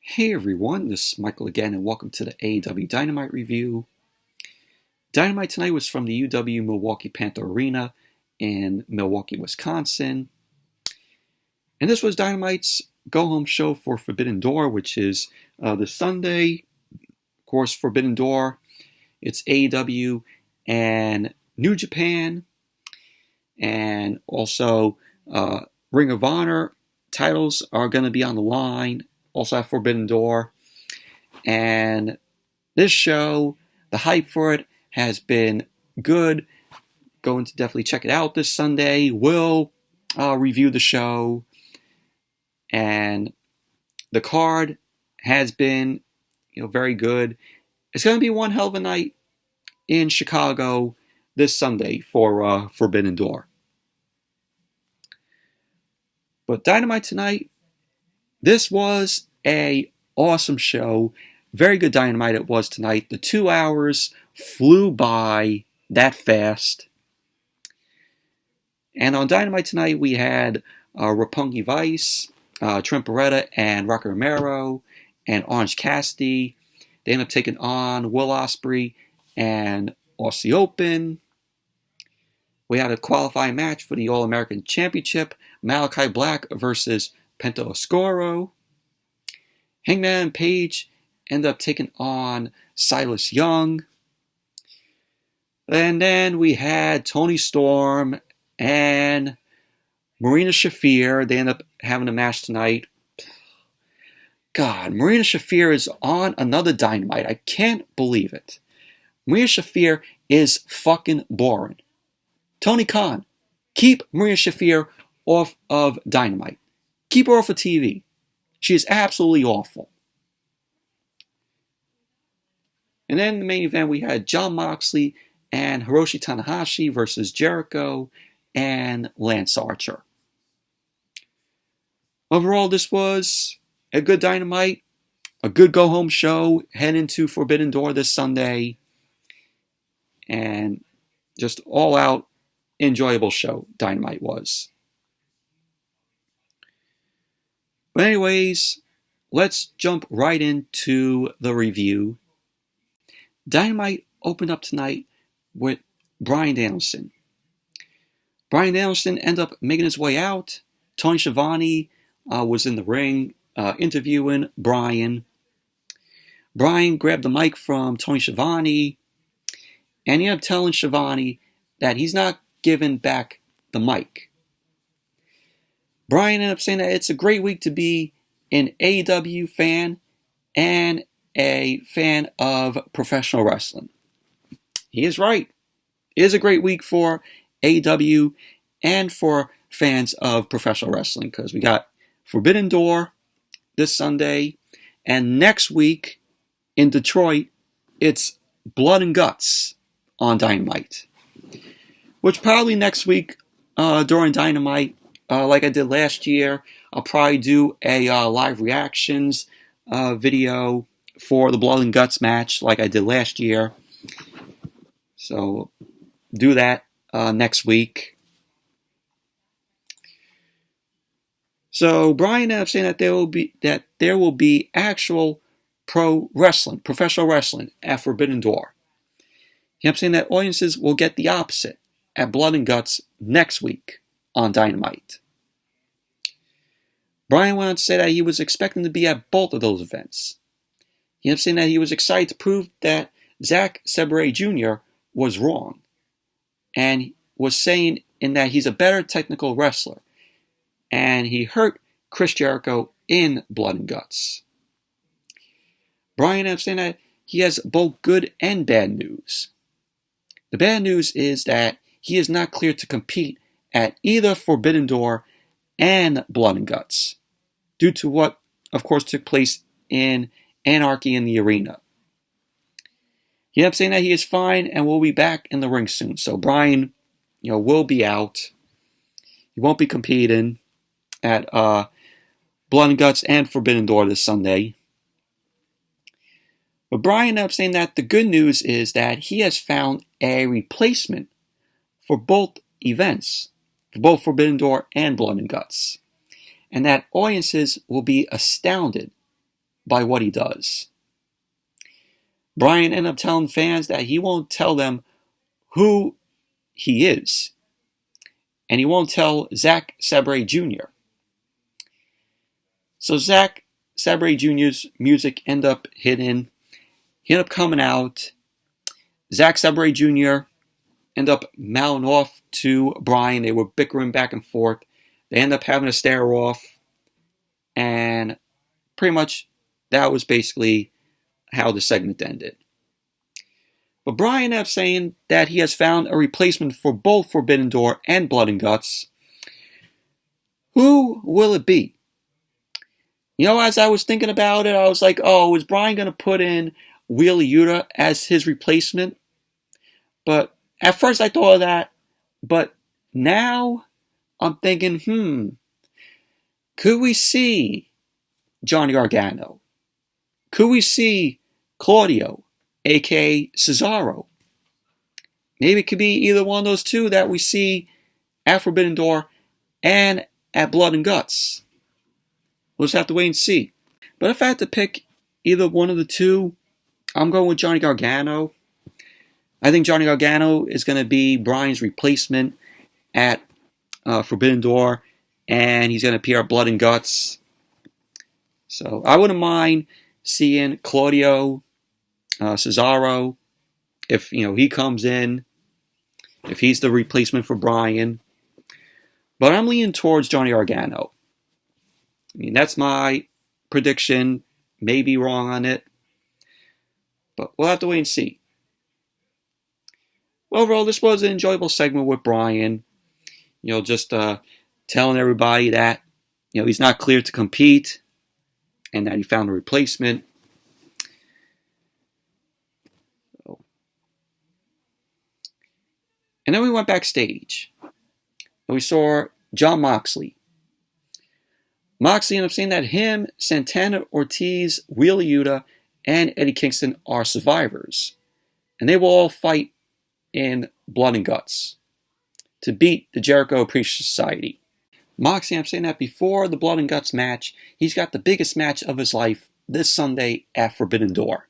Hey everyone, this is Michael again, and welcome to the AEW Dynamite review. Dynamite tonight was from the UW Milwaukee Panther Arena in Milwaukee, Wisconsin. And this was Dynamite's go-home show for Forbidden Door, which is this Sunday. Of course, Forbidden Door, it's AEW and New Japan, and also Ring of Honor titles are going to be on the line. Also have Forbidden Door. And this show, the hype for it has been good. Going to definitely check it out this Sunday. We'll review the show. And the card has been, very good. It's going to be one hell of a night in Chicago this Sunday for Forbidden Door. But Dynamite tonight, this was a awesome show. Very good Dynamite it was tonight. The 2 hours flew by that fast. And on Dynamite tonight, we had Roppongi Vice, Trent Beretta, and Rocky Romero, and Orange Cassidy. They ended up taking on Will Ospreay and Aussie Open. We had a qualifying match for the All-American Championship. Malakai Black versus Penta Oscuro. Hangman and Paige ended up taking on Silas Young. And then we had Toni Storm and Marina Shafir. They ended up having a match tonight. God, Marina Shafir is on another Dynamite. I can't believe it. Marina Shafir is fucking boring. Tony Khan, keep Marina Shafir off of Dynamite. Keep her off of TV. She is absolutely awful. And then in the main event, we had Jon Moxley and Hiroshi Tanahashi versus Jericho and Lance Archer. Overall, this was a good Dynamite, a good go-home show, heading into Forbidden Door this Sunday, and just all-out enjoyable show Dynamite was. But anyways, let's jump right into the review. Dynamite opened up tonight with Bryan Danielson. Bryan Danielson ended up making his way out. Tony Shavani was in the ring interviewing Bryan. Bryan grabbed the mic from Tony Schiavone, and he ended up telling Schiavone that he's not giving back the mic. Bryan ended up saying that it's a great week to be an AEW fan and a fan of professional wrestling. He is right. It is a great week for AEW and for fans of professional wrestling, because we got Forbidden Door this Sunday, and next week in Detroit, it's Blood and Guts on Dynamite. Which probably next week during Dynamite, like I did last year, I'll probably do a live reactions video for the Blood and Guts match like I did last year. So do that next week. So Bryan ended up saying that there will be actual professional wrestling at Forbidden Door. He ended up saying that audiences will get the opposite at Blood and Guts next week on Dynamite. Bryan went on to say that he was expecting to be at both of those events. He ended up saying that he was excited to prove that Zack Sabre Jr. was wrong, and was saying in that he's a better technical wrestler, and he hurt Chris Jericho in Blood and Guts. Bryan ended up saying that he has both good and bad news. The bad news is that he is not cleared to compete at either Forbidden Door and Blood and Guts, due to what, of course, took place in Anarchy in the Arena. He ended up saying that he is fine and will be back in the ring soon. So Bryan, will be out. He won't be competing at Blood and Guts and Forbidden Door this Sunday. But Bryan ended up saying that the good news is that he has found a replacement for both events, for both Forbidden Door and Blood and Guts, and that audiences will be astounded by what he does. Bryan ended up telling fans that he won't tell them who he is. And he won't tell Zack Sabre Jr. So Zack Sabre Jr.'s music ended up hitting. He ended up coming out. Zack Sabre Jr. ended up mouthing off to Bryan. They were bickering back and forth. They ended up having a stare off. And pretty much that was basically how the segment ended. But Bryan ended up saying that he has found a replacement for both Forbidden Door and Blood and Guts. Who will it be? You know, as I was thinking about it, I was like, oh, is Bryan going to put in Wheeler Yuta as his replacement? But at first I thought of that. But now I'm thinking, could we see Johnny Gargano? Could we see Claudio, a.k.a. Cesaro? Maybe it could be either one of those two that we see at Forbidden Door and at Blood and Guts. We'll just have to wait and see. But if I had to pick either one of the two, I'm going with Johnny Gargano. I think Johnny Gargano is going to be Bryan's replacement at Forbidden Door, and he's going to appear at Blood and Guts. So I wouldn't mind seeing Claudio, Cesaro, if he comes in, if he's the replacement for Bryan. But I'm leaning towards Johnny Gargano. I mean, that's my prediction. May be wrong on it, but we'll have to wait and see. Well, overall, this was an enjoyable segment with Bryan. Just telling everybody that he's not cleared to compete, and that he found a replacement. And then we went backstage, and we saw Jon Moxley. Moxley ended up saying that him, Santana Ortiz, Wheeler Yuta, and Eddie Kingston are survivors. And they will all fight in Blood and Guts to beat the Jericho Appreciation Society. Moxley ended up saying that before the Blood and Guts match, he's got the biggest match of his life this Sunday at Forbidden Door.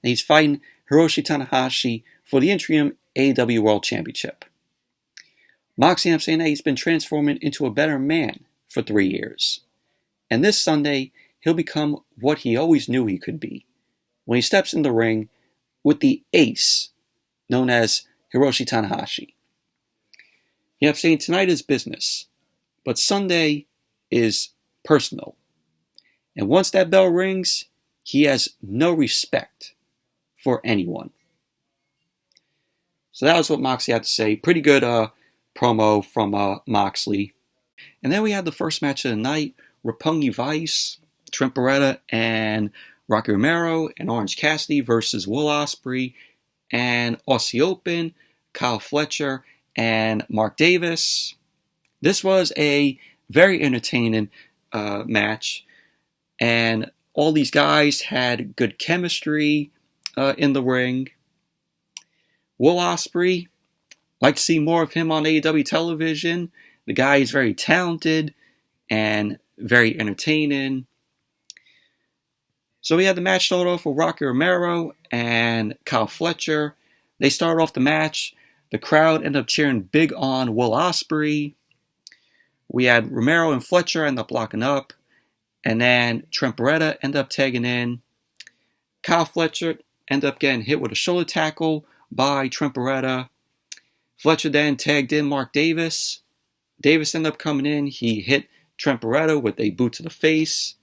And he's fighting Hiroshi Tanahashi for the interim AEW World Championship. Moxley ended up saying that he's been transforming into a better man for 3 years. And this Sunday, he'll become what he always knew he could be when he steps in the ring with the ace known as Hiroshi Tanahashi. He ended up saying tonight is business, but Sunday is personal. And once that bell rings, he has no respect for anyone. So that was what Moxley had to say. Pretty good promo from Moxley. And then we had the first match of the night. Roppongi Vice, Trent Beretta, and Rocky Romero and Orange Cassidy versus Will Ospreay and Aussie Open, Kyle Fletcher, and Mark Davis. This was a very entertaining match, and all these guys had good chemistry in the ring. Will Ospreay, like to see more of him on AEW television. The guy is very talented and very entertaining. So we had the match start off with Rocky Romero and Kyle Fletcher. They started off the match. The crowd ended up cheering big on Will Ospreay. We had Romero and Fletcher end up locking up. And then Trent Beretta ended up tagging in. Kyle Fletcher ended up getting hit with a shoulder tackle by Trent Beretta. Fletcher then tagged in Mark Davis. Davis ended up coming in. He hit Trent Beretta with a boot to the face.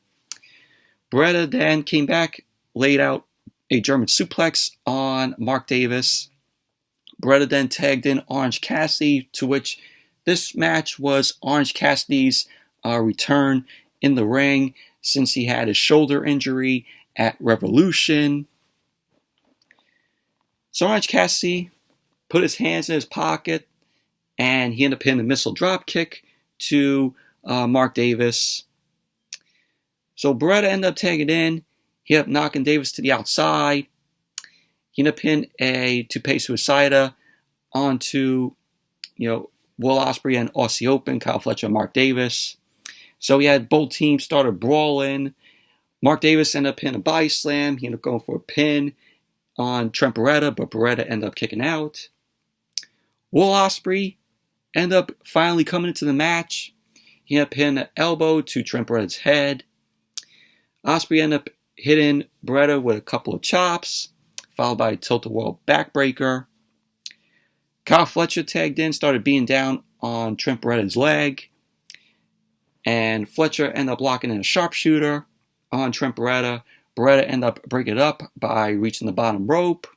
Beretta then came back, laid out a German suplex on Mark Davis. Beretta then tagged in Orange Cassidy, to which this match was Orange Cassidy's return in the ring since he had his shoulder injury at Revolution. So Orange Cassidy put his hands in his pocket and he ended up hitting a missile drop kick to Mark Davis. So Beretta ended up tagging in. He ended up knocking Davis to the outside. He ended up hitting a Tope Suicida onto, Will Ospreay and Aussie Open, Kyle Fletcher and Mark Davis. So we had both teams started brawling. Mark Davis ended up hitting a body slam. He ended up going for a pin on Trent Beretta, but Beretta ended up kicking out. Will Ospreay ended up finally coming into the match. He ended up hitting an elbow to Trent Beretta's head. Ospreay ended up hitting Beretta with a couple of chops, followed by a tilt-a-whirl backbreaker. Kyle Fletcher tagged in, started being down on Trent Beretta's leg. And Fletcher ended up locking in a sharpshooter on Trent Beretta. Beretta ended up breaking it up by reaching the bottom rope.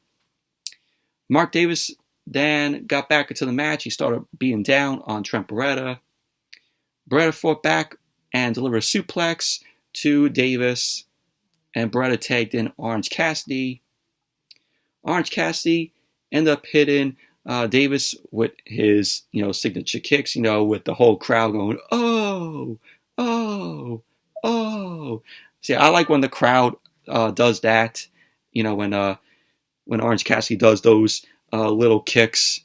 Mark Davis then got back into the match. He started being down on Trent Beretta. Beretta fought back and delivered a suplex to Davis. And Beretta tagged in Orange Cassidy. Orange Cassidy ended up hitting Davis with his, signature kicks, with the whole crowd going, oh, oh, oh. See, I like when the crowd does that, when Orange Cassidy does those little kicks.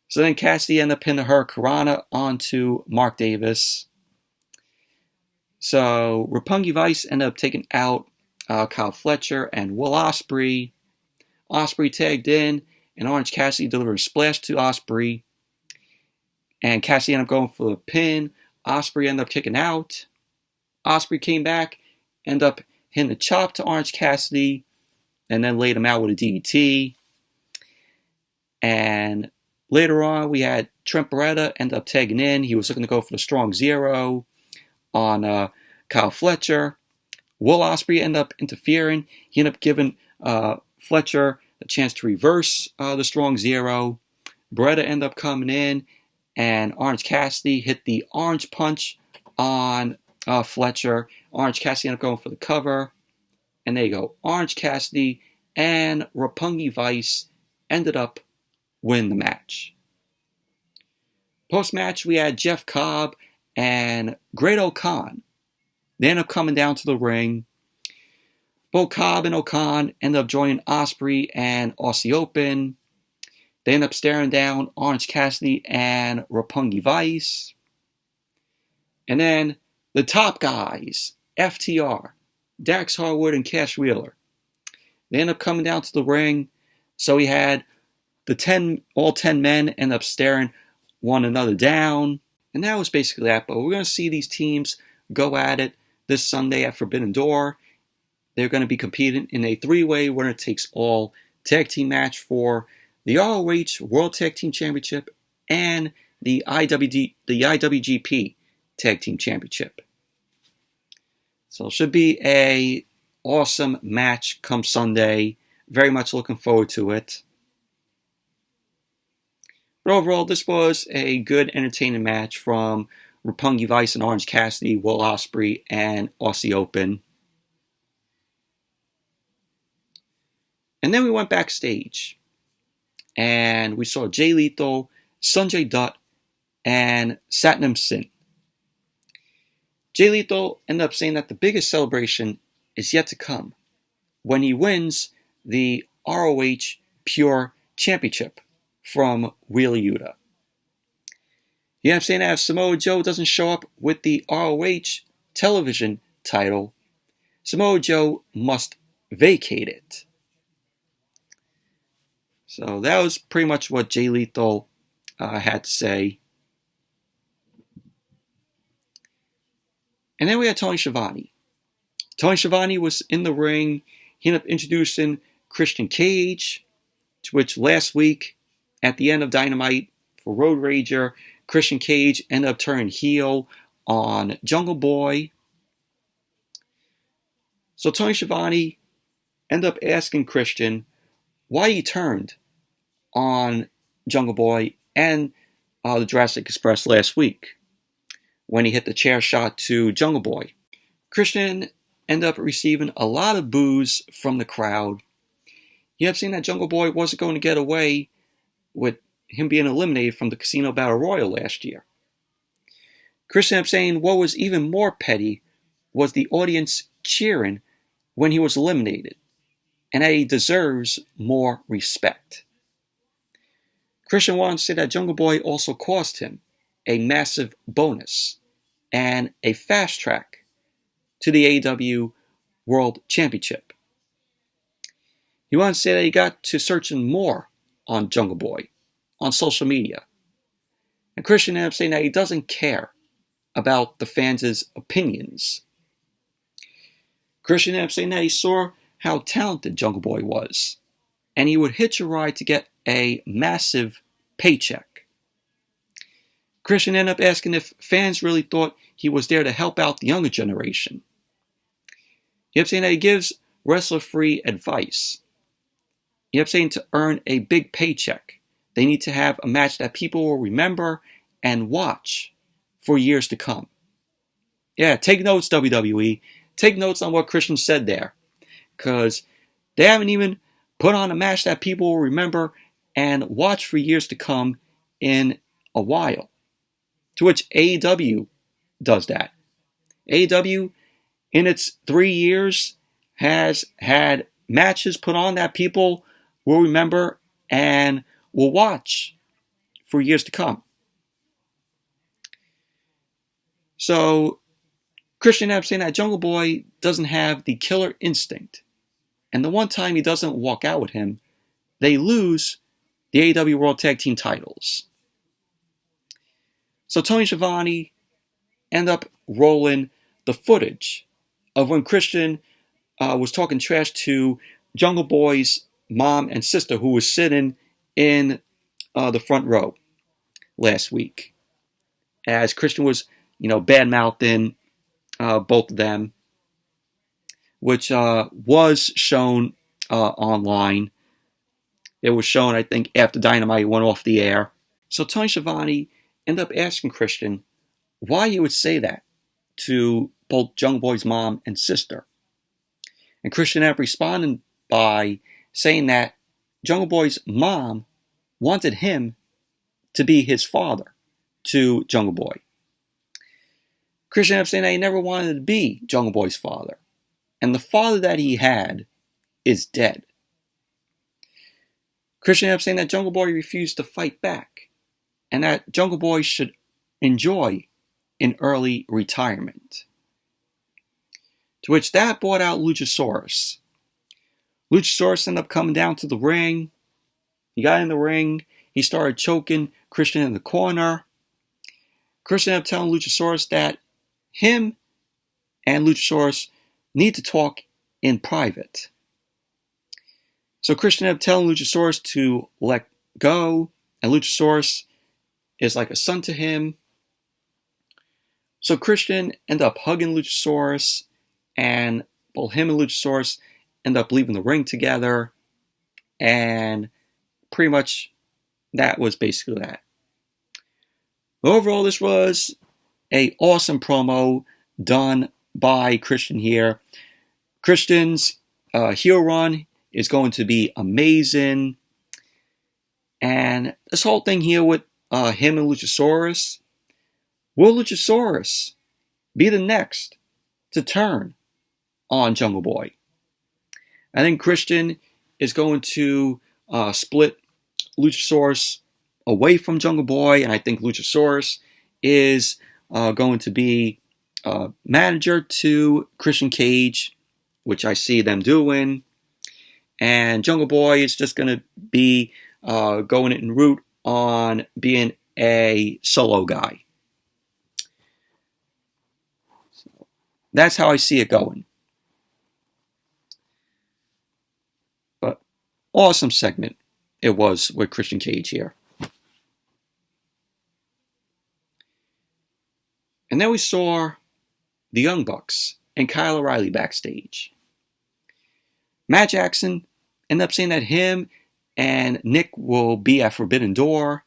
So then Cassidy ended up pinning her Hurricanrana onto Mark Davis. So Roppongi Vice ended up taking out Kyle Fletcher and Will Ospreay. Ospreay tagged in, and Orange Cassidy delivered a splash to Ospreay. And Cassidy ended up going for the pin. Ospreay ended up kicking out. Ospreay came back, ended up hitting a chop to Orange Cassidy, and then laid him out with a DDT. And later on, we had Trent Beretta end up tagging in. He was looking to go for the strong zero on Kyle Fletcher. Will Ospreay ended up interfering. He ended up giving Fletcher a chance to reverse the strong zero. Beretta ended up coming in, and Orange Cassidy hit the orange punch on Fletcher. Orange Cassidy ended up going for the cover. And there you go. Orange Cassidy and Roppongi Vice ended up winning the match. Post-match, we had Jeff Cobb and Great O'Khan. They ended up coming down to the ring. Both Cobb and O'Khan ended up joining Ospreay and Aussie Open. They ended up staring down Orange Cassidy and Roppongi Vice. And then the top guys, FTR, Dax Harwood and Cash Wheeler. They ended up coming down to the ring. So we had all 10 men end up staring one another down. And that was basically that. But we're going to see these teams go at it this Sunday at Forbidden Door. They're going to be competing in a three-way winner-takes-all tag team match for the ROH World Tag Team Championship and the IWGP Tag Team Championship. So it should be a awesome match come Sunday. Very much looking forward to it. But overall, this was a good, entertaining match from Roppongi Vice and Orange Cassidy, Will Ospreay, and Aussie Open. And then we went backstage, and we saw Jay Lethal, Sanjay Dutt, and Satnam Singh. Jay Lethal ended up saying that the biggest celebration is yet to come when he wins the ROH Pure Championship from Wheeler Yuta. He ended up saying that if Samoa Joe doesn't show up with the ROH television title, Samoa Joe must vacate it. So that was pretty much what Jay Lethal had to say. And then we had Tony Schiavone. Tony Schiavone was in the ring. He ended up introducing Christian Cage, to which last week at the end of Dynamite for Road Rager, Christian Cage ended up turning heel on Jungle Boy. So Tony Schiavone ended up asking Christian why he turned on Jungle Boy and the Jurassic Express last week when he hit the chair shot to Jungle Boy. Christian ended up receiving a lot of boos from the crowd. He ended up saying that Jungle Boy wasn't going to get away with him being eliminated from the Casino Battle Royal last year. Christian ended up saying what was even more petty was the audience cheering when he was eliminated, and that he deserves more respect. Christian wanted to say that Jungle Boy also cost him a massive bonus and a fast track to the AEW World Championship. He wanted to say that he got to searching more on Jungle Boy on social media. And Christian ended up saying that he doesn't care about the fans' opinions. Christian ended up saying that he saw how talented Jungle Boy was, and he would hitch a ride to get a massive paycheck. Christian ended up asking if fans really thought he was there to help out the younger generation. He ended up saying that he gives wrestler-free advice. He ended up saying to earn a big paycheck, they need to have a match that people will remember and watch for years to come. Yeah, take notes, WWE. Take notes on what Christian said there, because they haven't even put on a match that people will remember and watch for years to come in a while. To which AEW does that. AEW, in its 3 years, has had matches put on that people will remember and will watch for years to come. So, Christian ended up saying that Jungle Boy doesn't have the killer instinct. And the one time he doesn't walk out with him, they lose the AEW World Tag Team titles. So Toni Shavani ended up rolling the footage of when Christian was talking trash to Jungle Boy's mom and sister, who was sitting in the front row last week, as Christian was, bad-mouthing both of them, which was shown online. It was shown, I think, after Dynamite went off the air. So Toni Schiavone ended up asking Christian why he would say that to both Jungle Boy's mom and sister. And Christian ended up responding by saying that Jungle Boy's mom wanted him to be his father to Jungle Boy. Christian ended up saying that he never wanted to be Jungle Boy's father. And the father that he had is dead. Christian ended up saying that Jungle Boy refused to fight back, and that Jungle Boy should enjoy an early retirement. To which that brought out Luchasaurus. Luchasaurus ended up coming down to the ring. He got in the ring. He started choking Christian in the corner. Christian ended up telling Luchasaurus that him and Luchasaurus need to talk in private. So Christian ended up telling Luchasaurus to let go, and Luchasaurus is like a son to him. So Christian ended up hugging Luchasaurus, and both him and Luchasaurus ended up leaving the ring together, and pretty much that was basically that. Overall, this was an awesome promo done by Christian here. Christian's heel run is going to be amazing. And this whole thing here with him and Luchasaurus, will Luchasaurus be the next to turn on Jungle Boy? I think Christian is going to split Luchasaurus away from Jungle Boy, and I think Luchasaurus is going to be manager to Christian Cage, which I see them doing. And Jungle Boy is just going to be going en route on being a solo guy. So that's how I see it going. But awesome segment it was with Christian Cage here. And then we saw the Young Bucks and Kyle O'Reilly backstage. Matt Jackson ended up saying that him and Nick will be at Forbidden Door.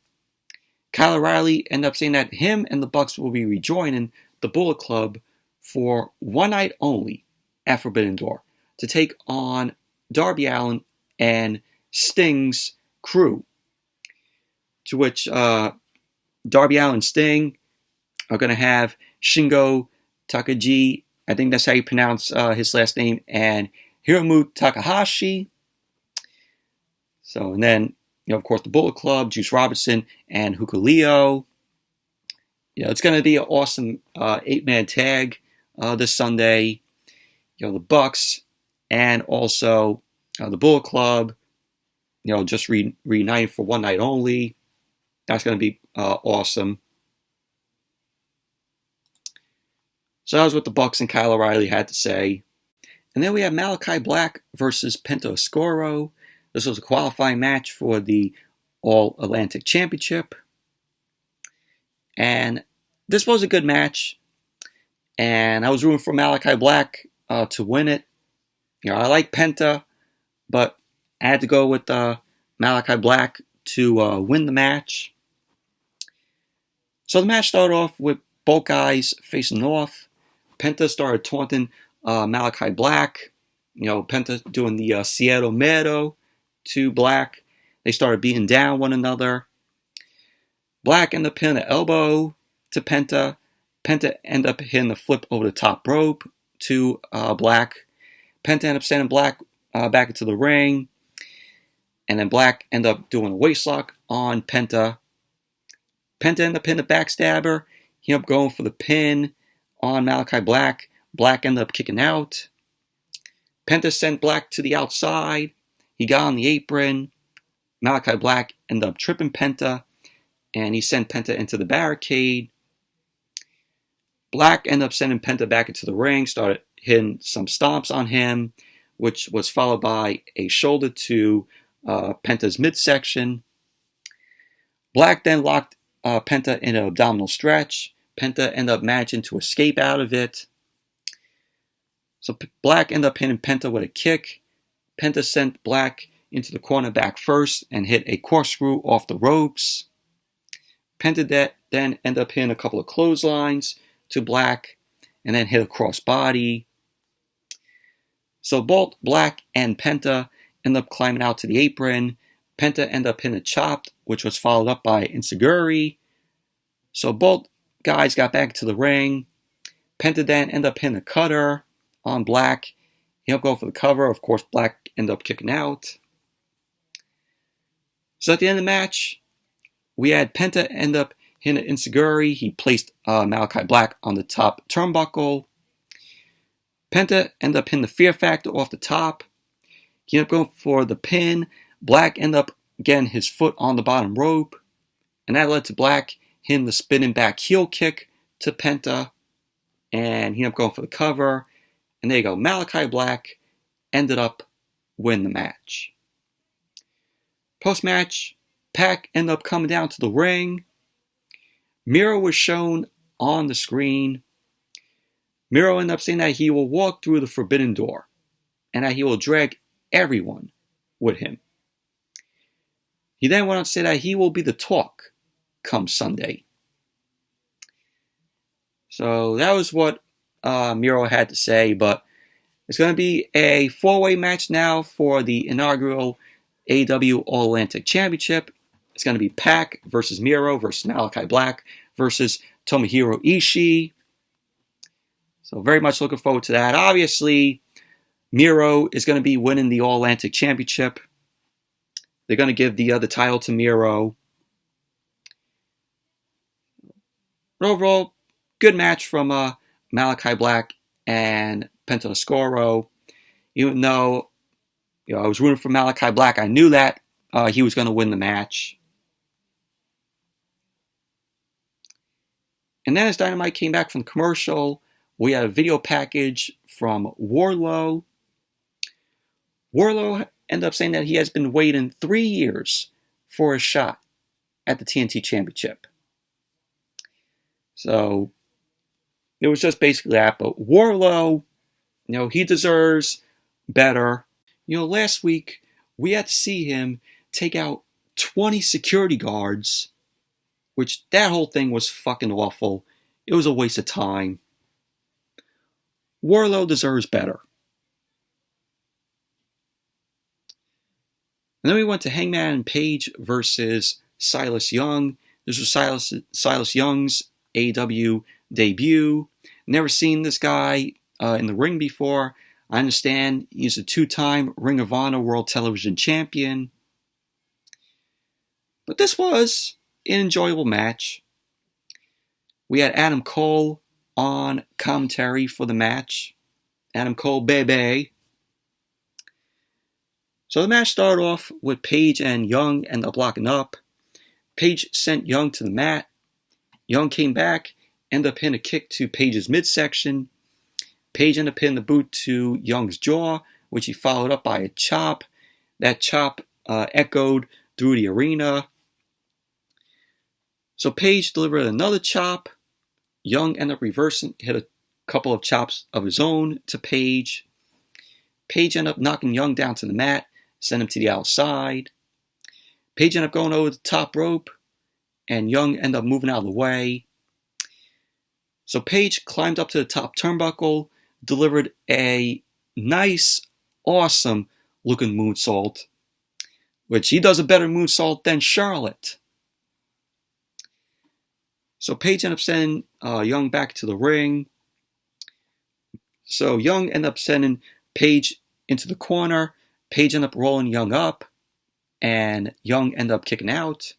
Kyle O'Reilly ended up saying that him and the Bucks will be rejoining the Bullet Club for one night only at Forbidden Door to take on Darby Allin and Sting's crew. To which Darby Allin and Sting are going to have Shingo Takagi, I think that's how you pronounce his last name, and Hiromu Takahashi. So, and then, of course, the Bullet Club, Juice Robinson, and Hukuleo. It's going to be an awesome 8-man tag this Sunday. the Bucks and also the Bullet Club, just reuniting for one night only. That's going to be awesome. So that was what the Bucks and Kyle O'Reilly had to say. And then we have Malakai Black versus Penta Oscuro. This was a qualifying match for the All-Atlantic Championship. And this was a good match. And I was rooting for Malakai Black to win it. I like Penta, but I had to go with Malakai Black to win the match. So the match started off with both guys facing off. Penta started taunting Malakai Black. Penta doing the Seattle Meadow to Black. They started beating down one another. Black ended up hitting an elbow to Penta. Penta ended up hitting the flip over the top rope to Black. Penta ended up sending Black back into the ring. And then Black ended up doing a waistlock on Penta. Penta ended up hitting a backstabber. He ended up going for the pin on Malakai Black. Black ended up kicking out. Penta sent Black to the outside. He got on the apron. Malakai Black ended up tripping Penta. And he sent Penta into the barricade. Black ended up sending Penta back into the ring. Started hitting some stomps on him, which was followed by a shoulder to Penta's midsection. Black then locked Penta in an abdominal stretch. Penta ended up managing to escape out of it. So Black ended up hitting Penta with a kick. Penta sent Black into the corner back first and hit a corkscrew off the ropes. Penta then ended up hitting a couple of clotheslines to Black and then hit a crossbody. So both Black and Penta ended up climbing out to the apron. Penta ended up hitting a chop, which was followed up by Enziguri. So both guys got back to the ring. Penta then ended up hitting a cutter on Black. He ended up going for the cover. Of course, Black ended up kicking out. So at the end of the match, we had Penta end up hitting an Enziguri. He placed Malakai Black on the top turnbuckle. Penta ended up hitting the Fear Factor off the top. He ended up going for the pin. Black ended up getting his foot on the bottom rope. And that led to Black hitting the spinning back heel kick to Penta. And he ended up going for the cover. And there you go. Malakai Black ended up winning the match. Post-match, Pac ended up coming down to the ring. Miro was shown on the screen. Miro ended up saying that he will walk through the forbidden door and that he will drag everyone with him. He then went on to say that he will be the talk come Sunday. So that was what Miro had to say, but it's going to be a four-way match now for the inaugural AEW All-Atlantic Championship. It's going to be Pac versus Miro versus Malakai Black versus Tomohiro Ishii. So very much looking forward to that. Obviously, Miro is going to be winning the All-Atlantic Championship. They're going to give the other title to Miro. But overall, good match from Malakai Black and Penta Oscuro. Even though I was rooting for Malakai Black, I knew that he was going to win the match. And then as Dynamite came back from the commercial, we had a video package from Wardlow. Wardlow ended up saying that he has been waiting 3 years for a shot at the TNT Championship. So it was just basically that. But Wardlow, he deserves better. Last week we had to see him take out 20 security guards, which that whole thing was fucking awful. It was a waste of time. Wardlow deserves better. And then we went to Hangman and Paige versus Silas Young. This was Silas Young's AEW debut. Never seen this guy in the ring before. I understand he's a 2-time Ring of Honor World Television Champion. But this was an enjoyable match. We had Adam Cole on commentary for the match. Adam Cole, baby. So the match started off with Paige and Young ended up locking up. Paige sent Young to the mat. Young came back, ended up hitting a kick to Paige's midsection. Paige ended up hitting the boot to Young's jaw, which he followed up by a chop. That chop echoed through the arena. So Paige delivered another chop. Young ended up reversing, hit a couple of chops of his own to Paige. Paige ended up knocking Young down to the mat, sent him to the outside. Paige ended up going over the top rope, and Young ended up moving out of the way. So Paige climbed up to the top turnbuckle, delivered a nice, awesome looking moonsault, which he does a better moonsault than Charlotte. So Paige ended up sending Young back to the ring. So Young ended up sending Paige into the corner. Paige ended up rolling Young up, and Young ended up kicking out.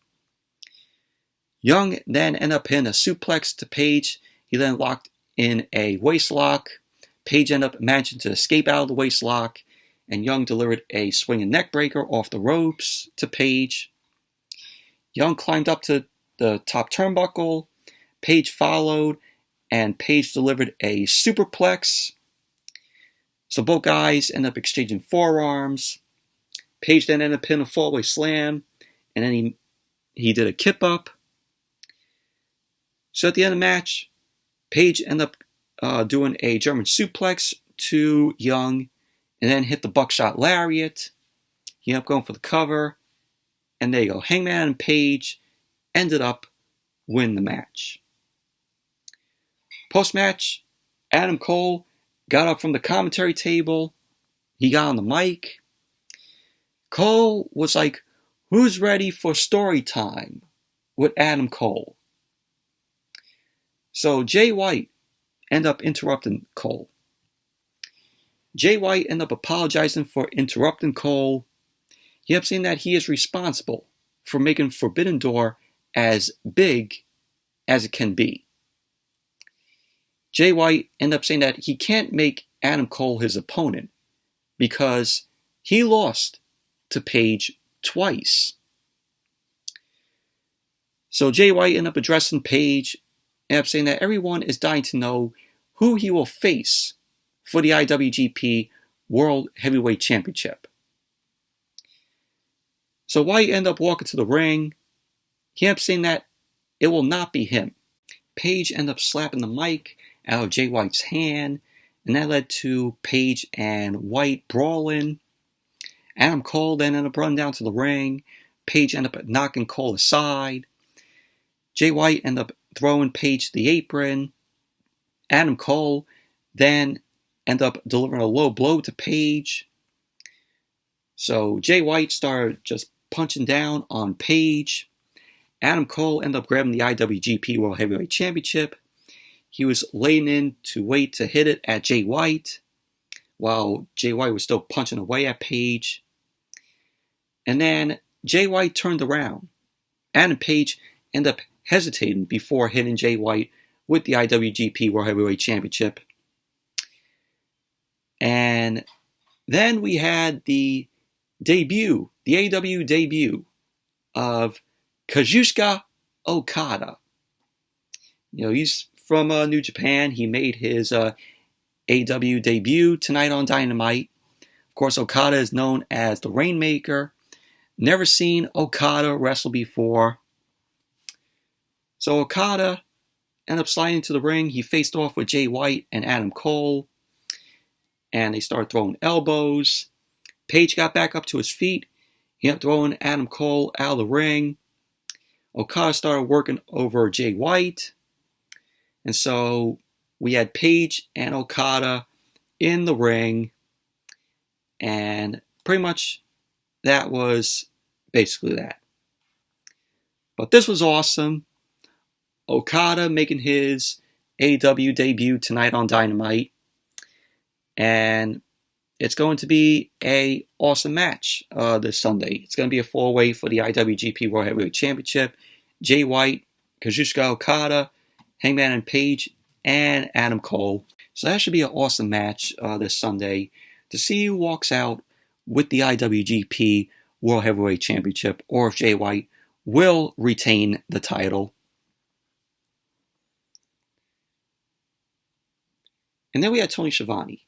Young then ended up hitting a suplex to Paige. He then locked in a waist lock. Paige ended up managing to escape out of the waist lock, and Young delivered a swinging neck breaker off the ropes to Paige. Young climbed up to the top turnbuckle. Paige followed, and Paige delivered a superplex. So both guys ended up exchanging forearms. Paige then ended up hitting a fallaway slam, and then he did a kip up. So at the end of the match, Paige ended up doing a German suplex to Young, and then hit the buckshot lariat. He ended up going for the cover, and there you go. Hangman and Paige ended up winning the match. Post-match, Adam Cole got up from the commentary table. He got on the mic. Cole was like, "Who's ready for story time with Adam Cole?" So Jay White ended up interrupting Cole. Jay White ended up apologizing for interrupting Cole. He ended up saying that he is responsible for making Forbidden Door as big as it can be. Jay White ended up saying that he can't make Adam Cole his opponent because he lost to Paige twice. So Jay White ended up addressing Paige, ended up saying that everyone is dying to know who he will face for the IWGP World Heavyweight Championship. So White ended up walking to the ring. He ended up saying that it will not be him. Paige ended up slapping the mic out of Jay White's hand, and that led to Paige and White brawling. Adam Cole then ended up running down to the ring. Paige ended up knocking Cole aside. Jay White ended up throwing Paige to the apron. Adam Cole then ended up delivering a low blow to Paige. So Jay White started just punching down on Paige. Adam Cole ended up grabbing the IWGP World Heavyweight Championship. He was laying in to wait to hit it at Jay White, while Jay White was still punching away at Paige. And then Jay White turned around. Adam Paige ended up hesitating before hitting Jay White with the IWGP World Heavyweight Championship. And then we had the debut, the AEW debut of Kazuchika Okada. He's from New Japan. He made his AEW debut tonight on Dynamite. Of course, Okada is known as the Rainmaker. Never seen Okada wrestle before. So Okada ended up sliding into the ring. He faced off with Jay White and Adam Cole, and they started throwing elbows. Paige got back up to his feet. He ended up throwing Adam Cole out of the ring. Okada started working over Jay White. And so we had Paige and Okada in the ring. And pretty much that was basically that. But this was awesome. Okada making his AEW debut tonight on Dynamite. And it's going to be an awesome match this Sunday. It's going to be a 4-way for the IWGP World Heavyweight Championship. Jay White, Kazuchika Okada, Hangman and Paige, and Adam Cole. So that should be an awesome match this Sunday to see who walks out with the IWGP World Heavyweight Championship, or if Jay White will retain the title. And then we had Tony Schiavone.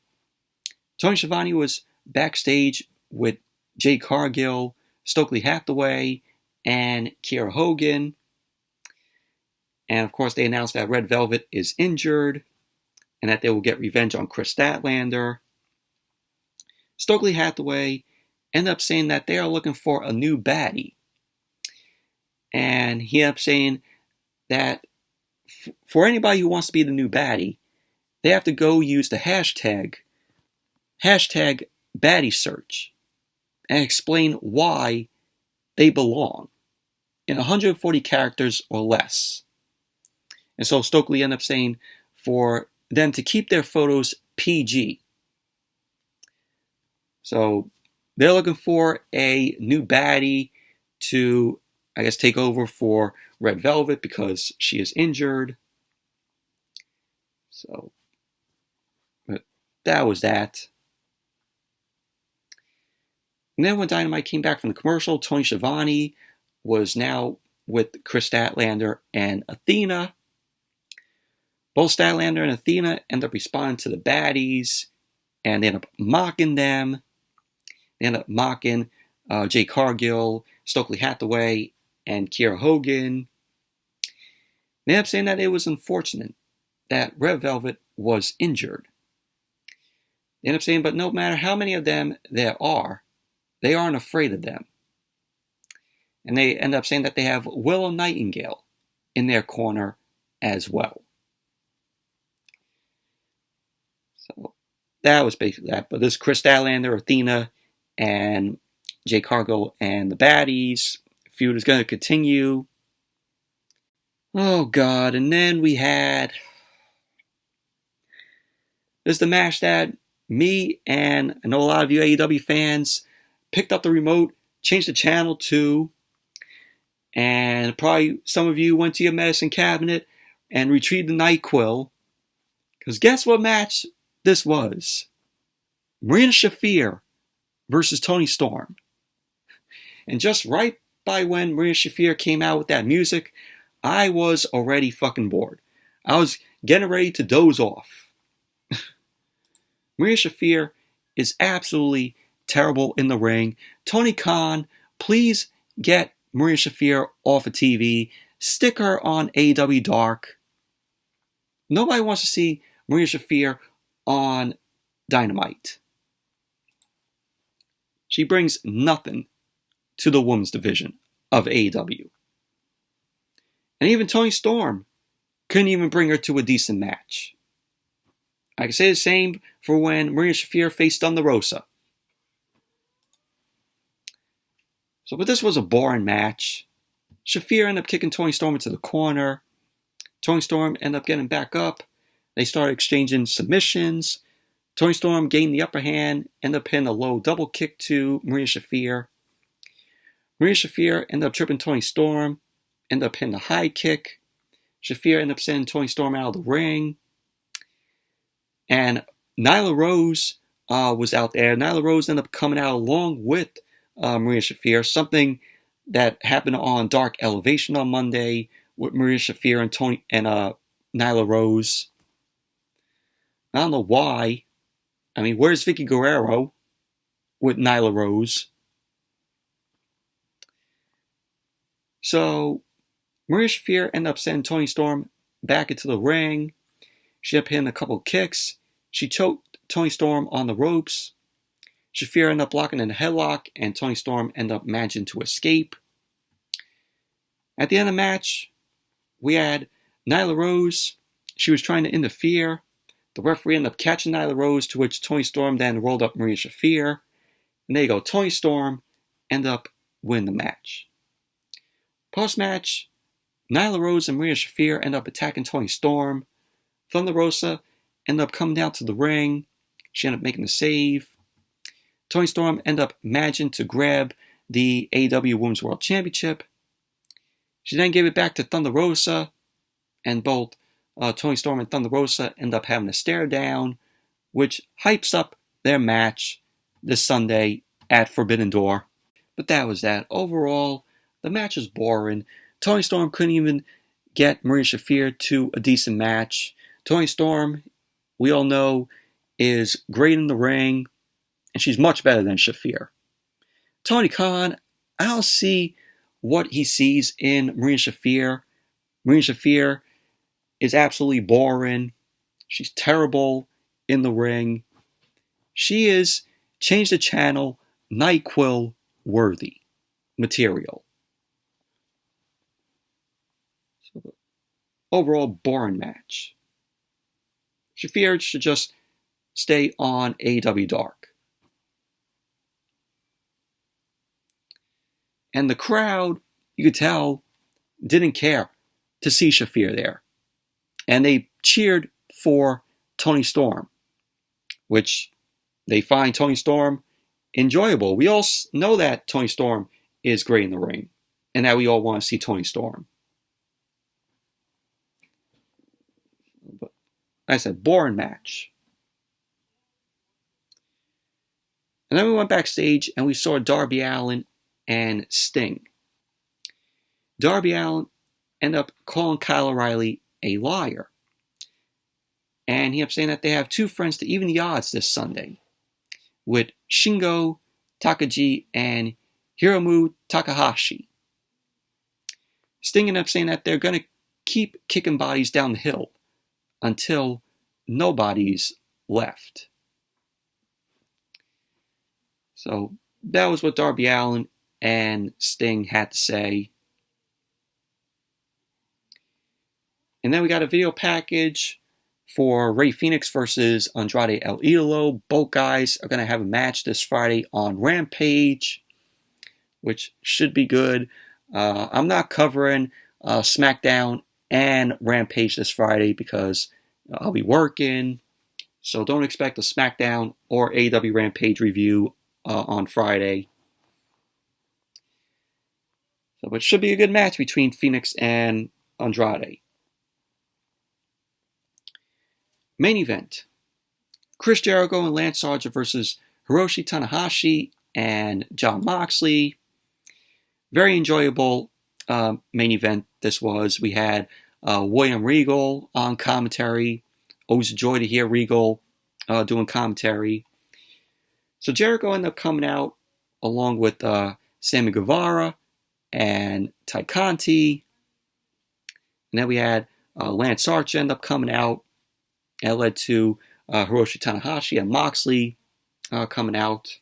Tony Schiavone was backstage with Jade Cargill, Stokely Hathaway, and Kiera Hogan. And of course, they announced that Red Velvet is injured and that they will get revenge on Chris Statlander. Stokely Hathaway ended up saying that they are looking for a new baddie. And he ended up saying that for anybody who wants to be the new baddie, they have to go use the hashtag baddie search and explain why they belong in 140 characters or less. And so Stokely ended up saying for them to keep their photos PG. So they're looking for a new baddie to, I guess, take over for Red Velvet because she is injured. So that was that. And then when Dynamite came back from the commercial, Tony Schiavone was now with Chris Statlander and Athena. Both Statlander and Athena end up responding to the baddies, and they end up mocking them. They end up mocking Jade Cargill, Stokely Hathaway, and Kiera Hogan. They end up saying that it was unfortunate that Red Velvet was injured. They end up saying, but no matter how many of them there are, they aren't afraid of them. And they end up saying that they have Willow Nightingale in their corner as well. So that was basically that. But this Chris Statlander, Athena, and Jade Cargill and the baddies feud is going to continue. Oh God! And then we had this the match that me and I know a lot of you AEW fans picked up the remote, changed the channel to, and probably some of you went to your medicine cabinet and retrieved the NyQuil. Because guess what match this was? Marina Shafir versus Toni Storm. And just right by when Marina Shafir came out with that music, I was already fucking bored. I was getting ready to doze off. Marina Shafir is absolutely terrible in the ring. Tony Khan, please get Marina Shafir off of TV. Stick her on AEW Dark. Nobody wants to see Marina Shafir on Dynamite. She brings nothing to the women's division of AEW. And even Toni Storm couldn't even bring her to a decent match. I can say the same for when Marina Shafir faced Thunder Rosa. So, but this was a boring match. Shafir ended up kicking Toni Storm into the corner. Toni Storm ended up getting back up. They started exchanging submissions. Toni Storm gained the upper hand, ended up hitting a low double kick to Marina Shafir. Marina Shafir ended up tripping Toni Storm, ended up hitting a high kick. Shafir ended up sending Toni Storm out of the ring. And Nyla Rose was out there. Nyla Rose ended up coming out along with Marina Shafir, something that happened on Dark Elevation on Monday with Marina Shafir and Tony and Nyla Rose. I don't know why. I mean, where's Vicky Guerrero with Nyla Rose? So Marina Shafir ended up sending Toni Storm back into the ring. She ended up hitting a couple of kicks. She choked Toni Storm on the ropes. Shafir ended up locking in a headlock, and Toni Storm ended up managing to escape. At the end of the match, we had Nyla Rose. She was trying to interfere. The referee ended up catching Nyla Rose, to which Toni Storm then rolled up Marina Shafir. And there you go. Toni Storm ended up winning the match. Post-match, Nyla Rose and Marina Shafir ended up attacking Toni Storm. Thunder Rosa ended up coming down to the ring. She ended up making the save. Toni Storm ended up managing to grab the AEW Women's World Championship. She then gave it back to Thunder Rosa, and both Toni Storm and Thunder Rosa end up having a stare down, which hypes up their match this Sunday at Forbidden Door. But that was that. Overall, the match was boring. Toni Storm couldn't even get Marina Shafir to a decent match. Toni Storm, we all know, is great in the ring, and she's much better than Shafir. Tony Khan, I don't see what he sees in Marina Shafir. Marina Shafir is absolutely boring. She's terrible in the ring. She is change the channel, NyQuil worthy material. So, overall, boring match. Shafir should just stay on AEW Dark. And the crowd, you could tell, didn't care to see Shafir there. And they cheered for Toni Storm, which they find Toni Storm enjoyable. We all know that Toni Storm is great in the ring, and that we all want to see Toni Storm. But like I said, boring match. And then we went backstage and we saw Darby Allin and Sting. Darby Allin ended up calling Kyle O'Reilly a liar. And he ended up saying that they have two friends to even the odds this Sunday, with Shingo Takagi and Hiromu Takahashi. Sting ended up saying that they're going to keep kicking bodies down the hill until nobody's left. So that was what Darby Allin and Sting had to say. And then we got a video package for Rey Fenix versus Andrade El Idolo. Both guys are going to have a match this Friday on Rampage, which should be good. I'm not covering SmackDown and Rampage this Friday because I'll be working. So don't expect a SmackDown or AEW Rampage review on Friday. So it should be a good match between Fenix and Andrade. Main event. Chris Jericho and Lance Archer versus Hiroshi Tanahashi and Jon Moxley. Very enjoyable main event this was. We had William Regal on commentary. Always a joy to hear Regal doing commentary. So Jericho ended up coming out along with Sammy Guevara and Ty Conti. And then we had Lance Archer end up coming out. That led to Hiroshi Tanahashi and Moxley coming out.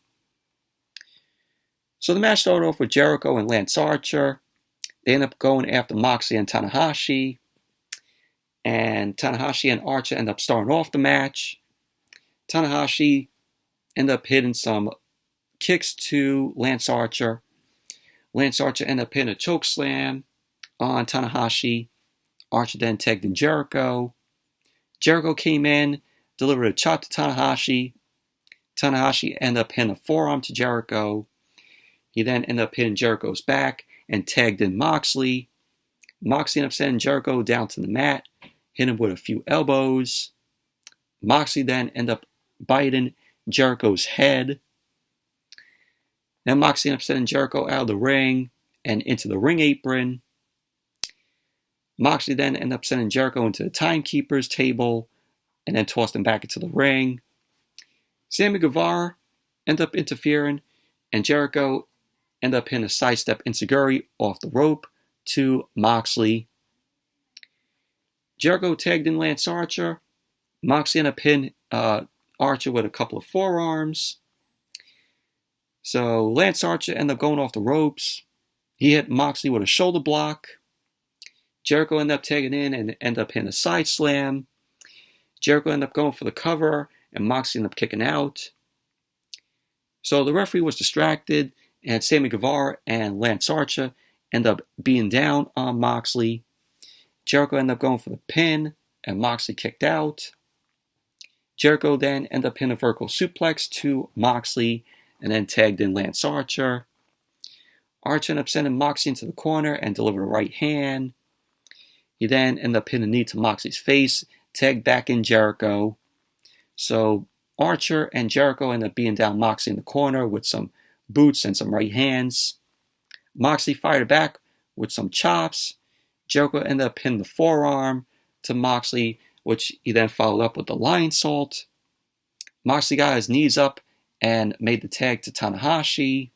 So the match started off with Jericho and Lance Archer. They end up going after Moxley and Tanahashi. And Tanahashi and Archer end up starting off the match. Tanahashi end up hitting some kicks to Lance Archer. Lance Archer end up hitting a choke slam on Tanahashi. Archer then tagged in Jericho. Jericho came in, delivered a chop to Tanahashi. Tanahashi ended up hitting a forearm to Jericho. He then ended up hitting Jericho's back and tagged in Moxley. Moxley ended up sending Jericho down to the mat, hit him with a few elbows. Moxley then ended up biting Jericho's head. Then Moxley ended up sending Jericho out of the ring and into the ring apron. Moxley then ended up sending Jericho into the timekeeper's table and then tossed him back into the ring. Sammy Guevara ended up interfering, and Jericho ended up hitting a sidestep enziguri off the rope to Moxley. Jericho tagged in Lance Archer. Moxley ended up hitting Archer with a couple of forearms. So Lance Archer ended up going off the ropes. He hit Moxley with a shoulder block. Jericho ended up tagging in and ended up hitting a side slam. Jericho ended up going for the cover, and Moxley ended up kicking out. So the referee was distracted, and Sammy Guevara and Lance Archer ended up being down on Moxley. Jericho ended up going for the pin, and Moxley kicked out. Jericho then ended up hitting a vertical suplex to Moxley, and then tagged in Lance Archer. Archer ended up sending Moxley into the corner and delivered a right hand. He then ended up hitting a knee to Moxley's face, tagged back in Jericho. So Archer and Jericho ended up being down Moxley in the corner with some boots and some right hands. Moxley fired back with some chops. Jericho ended up hitting the forearm to Moxley, which he then followed up with the lion salt. Moxley got his knees up and made the tag to Tanahashi.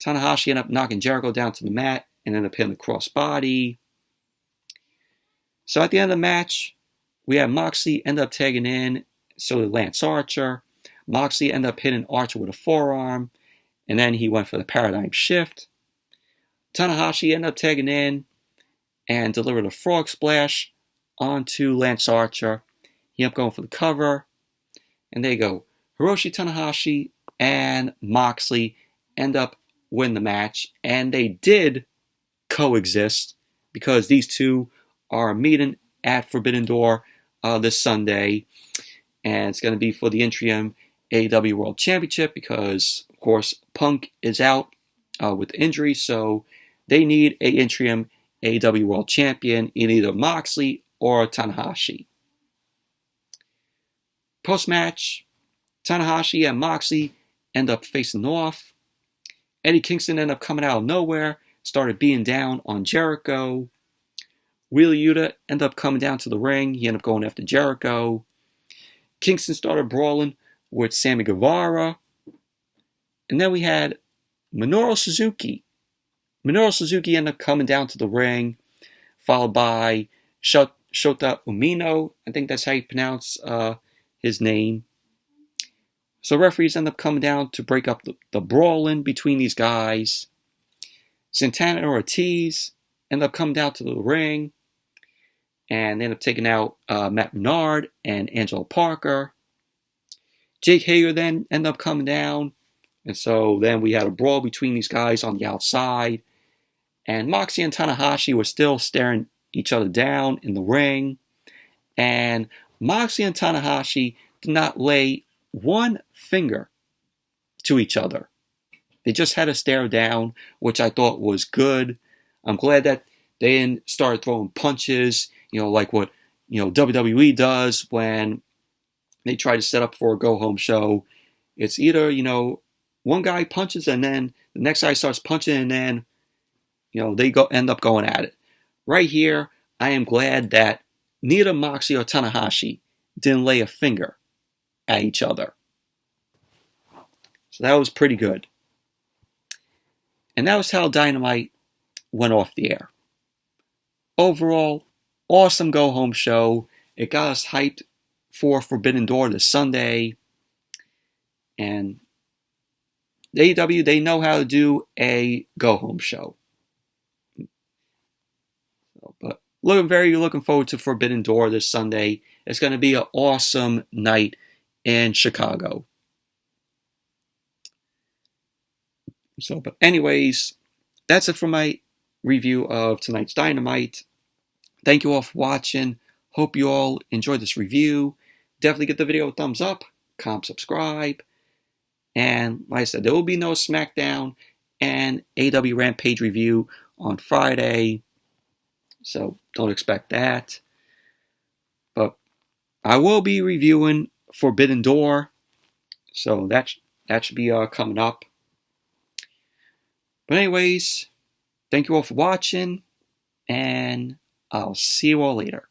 Tanahashi ended up knocking Jericho down to the mat and ended up hitting the crossbody. So at the end of the match, we had Moxley end up tagging in, so did Lance Archer. Moxley ended up hitting Archer with a forearm, and then he went for the paradigm shift. Tanahashi ended up tagging in and delivered a frog splash onto Lance Archer. He ended up going for the cover. And there you go. Hiroshi Tanahashi and Moxley end up winning the match. And they did coexist because these two are meeting at Forbidden Door this Sunday. And it's going to be for the interim AEW World Championship because, of course, Punk is out with injury. So they need an interim AEW World Champion in either Moxley or Tanahashi. Post-match, Tanahashi and Moxley end up facing off. Eddie Kingston ended up coming out of nowhere, started beating down on Jericho. Wheeler Yuta ended up coming down to the ring. He ended up going after Jericho. Kingston started brawling with Sammy Guevara. And then we had Minoru Suzuki. Minoru Suzuki ended up coming down to the ring, followed by Shota Umino. I think that's how you pronounce his name. So referees end up coming down to break up the brawling between these guys. Santana and Ortiz end up coming down to the ring, and they end up taking out Matt Menard and Angelo Parker. Jake Hager then ended up coming down, and so then we had a brawl between these guys on the outside. And Moxley and Tanahashi were still staring each other down in the ring. And Moxley and Tanahashi did not lay one finger to each other. They just had to stare down, which I thought was good. I'm glad that they didn't start throwing punches, like what, WWE does when they try to set up for a go-home show. It's either, one guy punches and then the next guy starts punching and then, they end up going at it. Right here, I am glad that neither Moxley or Tanahashi didn't lay a finger at each other. So that was pretty good. And that was how Dynamite went off the air. Overall, awesome go-home show. It got us hyped for Forbidden Door this Sunday. And AEW, they know how to do a go-home show. But looking forward to Forbidden Door this Sunday. It's going to be an awesome night in Chicago. But anyways, that's it for my review of tonight's Dynamite. Thank you all for watching. Hope you all enjoyed this review. Definitely give the video a thumbs up, comment, subscribe. And like I said, there will be no SmackDown and AEW Rampage review on Friday. So don't expect that. But I will be reviewing Forbidden Door. So that should be coming up. But anyways, thank you all for watching. And I'll see you all later.